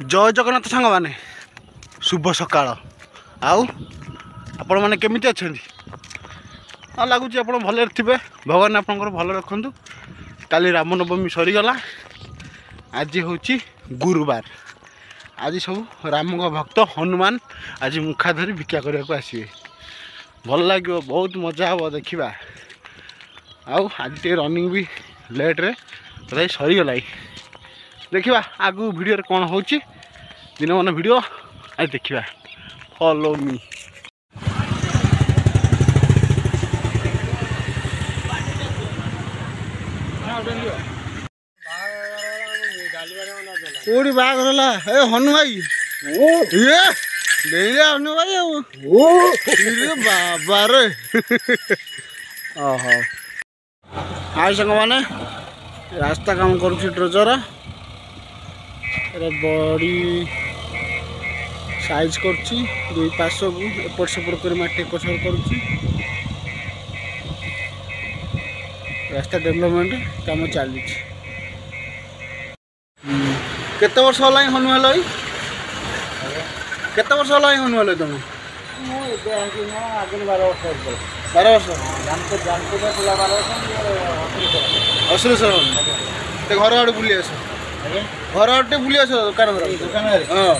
जय जगन्नाथ सांग मैंने शुभ सकाळ आउ आपण मैंने केमिति अछंती हाँ लगुच आप भले थे भगवान आपंकर भल रखु काली रामनवमी सरीगला आज हूँ गुरुवार आज सब राम भक्त हनुमान आज मुखा धरी भिक्षा करने को आसवे भल लगे बहुत मजा हे देखा आज टे रनिंग भी लेट रे तथा सरीगला देखा आगु वीडियो कौन हो दिन मन वीडियो आज देखा फॉलो मी कोड़ी बागर ए हनु भाई ये ले हनु भाई बाबा रे ओहो हाय संग माने रास्ता काम करुछि ट्रेजर बड़ी साइज करुछि दुई पास को एपट सेपट कर माटी कसर करुछि रास्ता डेवलपमेंट काम चली केते वर्ष होला हनु हेलो केते वर्ष होला हनु हेलो तुम आगे 12 वर्ष अश्रेश्वर घर आड़े बुली आस घर आड़े बुली आस दुकान हाँ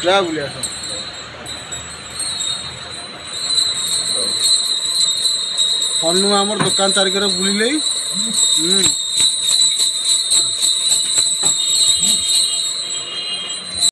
जा बुली आस हनु आम दुकान चारिकर बुलिले